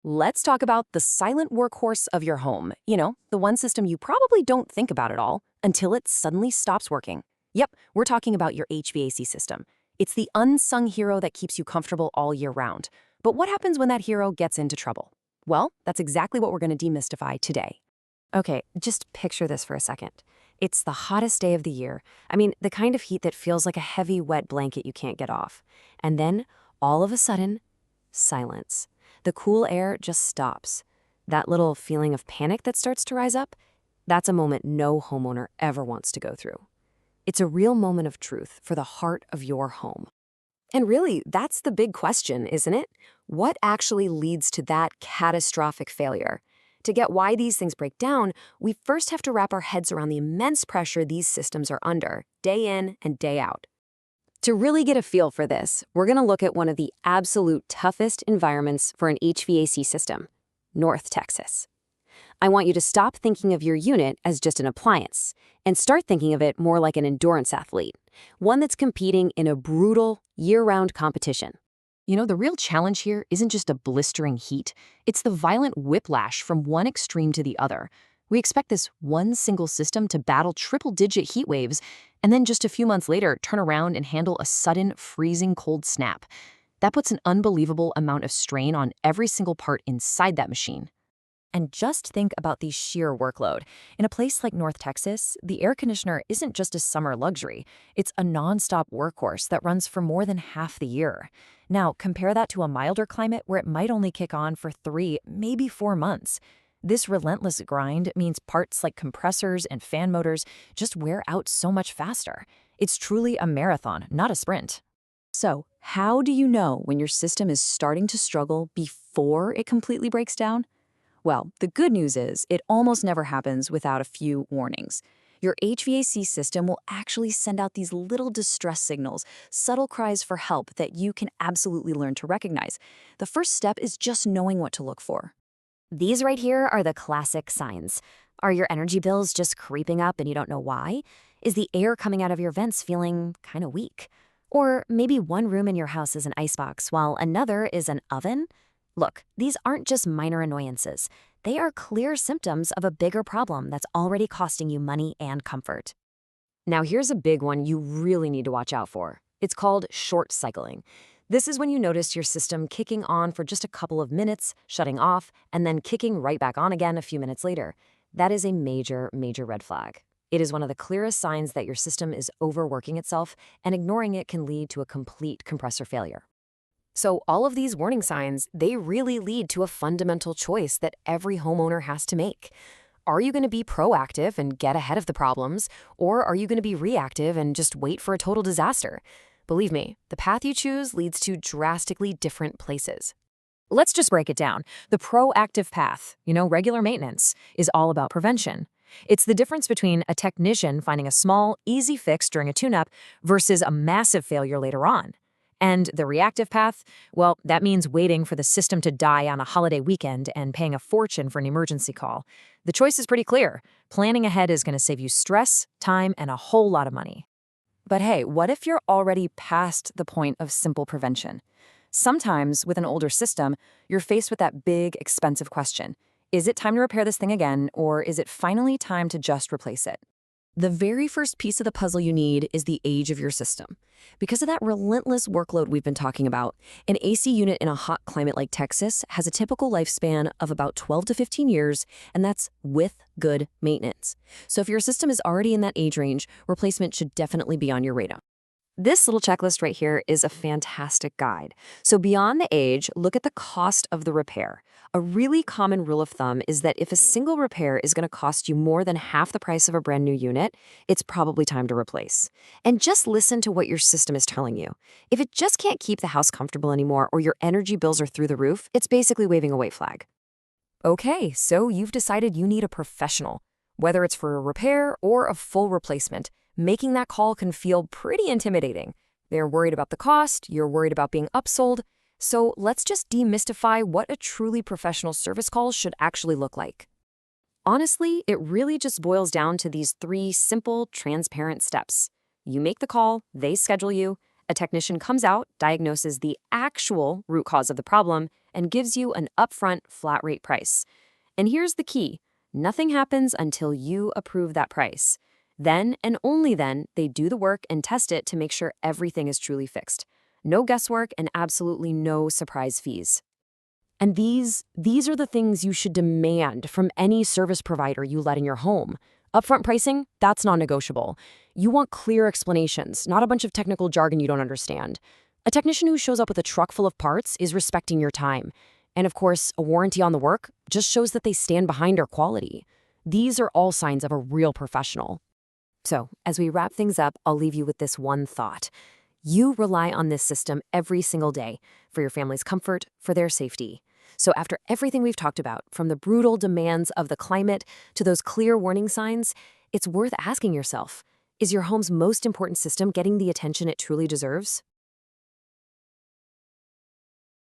Let's talk about the silent workhorse of your home. The one system you probably don't think about at all until it suddenly stops working. Yep, we're talking about your HVAC system. It's the unsung hero that keeps you comfortable all year round. But what happens when that hero gets into trouble? Well, that's exactly what we're going to demystify today. Okay, just picture this for a second. It's the hottest day of the year. I mean, the kind of heat that feels like a heavy, wet blanket you can't get off. And then, all of a sudden, silence. The cool air just stops. That little feeling of panic that starts to rise up, that's a moment no homeowner ever wants to go through. It's a real moment of truth for the heart of your home. And really, that's the big question, isn't it? What actually leads to that catastrophic failure? To get why these things break down, we first have to wrap our heads around the immense pressure these systems are under, day in and day out. To really get a feel for this, we're going to look at one of the absolute toughest environments for an HVAC system, North Texas. I want you to stop thinking of your unit as just an appliance and start thinking of it more like an endurance athlete, one that's competing in a brutal, year-round competition. The real challenge here isn't just a blistering heat. It's the violent whiplash from one extreme to the other. We expect this one single system to battle triple-digit heat waves and then just a few months later turn around and handle a sudden freezing cold snap. That puts an unbelievable amount of strain on every single part inside that machine. And just think about the sheer workload. In a place like North Texas, the air conditioner isn't just a summer luxury. It's a nonstop workhorse that runs for more than half the year. Now, compare that to a milder climate where it might only kick on for 3, maybe 4 months. This relentless grind means parts like compressors and fan motors just wear out so much faster. It's truly a marathon, not a sprint. So, how do you know when your system is starting to struggle before it completely breaks down? Well, the good news is it almost never happens without a few warnings. Your HVAC system will actually send out these little distress signals, subtle cries for help that you can absolutely learn to recognize. The first step is just knowing what to look for. These right here are the classic signs. Are your energy bills just creeping up and you don't know why? Is the air coming out of your vents feeling kind of weak? Or maybe one room in your house is an icebox while another is an oven? Look, these aren't just minor annoyances. They are clear symptoms of a bigger problem that's already costing you money and comfort. Now here's a big one you really need to watch out for. It's called short cycling. This is when you notice your system kicking on for just a couple of minutes, shutting off, and then kicking right back on again a few minutes later. That is a major, major red flag. It is one of the clearest signs that your system is overworking itself, and ignoring it can lead to a complete compressor failure. So all of these warning signs, they really lead to a fundamental choice that every homeowner has to make. Are you going to be proactive and get ahead of the problems, or are you going to be reactive and just wait for a total disaster? Believe me, the path you choose leads to drastically different places. Let's just break it down. The proactive path, regular maintenance, is all about prevention. It's the difference between a technician finding a small, easy fix during a tune-up versus a massive failure later on. And the reactive path, well, that means waiting for the system to die on a holiday weekend and paying a fortune for an emergency call. The choice is pretty clear. Planning ahead is going to save you stress, time, and a whole lot of money. But hey, what if you're already past the point of simple prevention? Sometimes, with an older system, you're faced with that big, expensive question. Is it time to repair this thing again, or is it finally time to just replace it? The very first piece of the puzzle you need is the age of your system. Because of that relentless workload we've been talking about, an AC unit in a hot climate like Texas has a typical lifespan of about 12 to 15 years, and that's with good maintenance. So if your system is already in that age range, replacement should definitely be on your radar. This little checklist right here is a fantastic guide. So beyond the age, look at the cost of the repair. A really common rule of thumb is that if a single repair is going to cost you more than half the price of a brand new unit, it's probably time to replace. And just listen to what your system is telling you. If it just can't keep the house comfortable anymore or your energy bills are through the roof, it's basically waving a white flag. Okay, so you've decided you need a professional. Whether it's for a repair or a full replacement, making that call can feel pretty intimidating. They're worried about the cost, you're worried about being upsold. So let's just demystify what a truly professional service call should actually look like. Honestly, it really just boils down to these 3 simple, transparent steps. You make the call, they schedule you, a technician comes out, diagnoses the actual root cause of the problem, and gives you an upfront flat rate price. And here's the key. Nothing happens until you approve that price. Then and only then they do the work and test it to make sure everything is truly fixed. No guesswork and absolutely no surprise fees. And these are the things you should demand from any service provider you let in your home. Upfront pricing, that's non-negotiable. You want clear explanations, not a bunch of technical jargon you don't understand. A technician who shows up with a truck full of parts is respecting your time. And of course, a warranty on the work just shows that they stand behind our quality. These are all signs of a real professional. So, as we wrap things up, I'll leave you with this one thought. You rely on this system every single day for your family's comfort, for their safety. So after everything we've talked about, from the brutal demands of the climate to those clear warning signs, it's worth asking yourself, is your home's most important system getting the attention it truly deserves?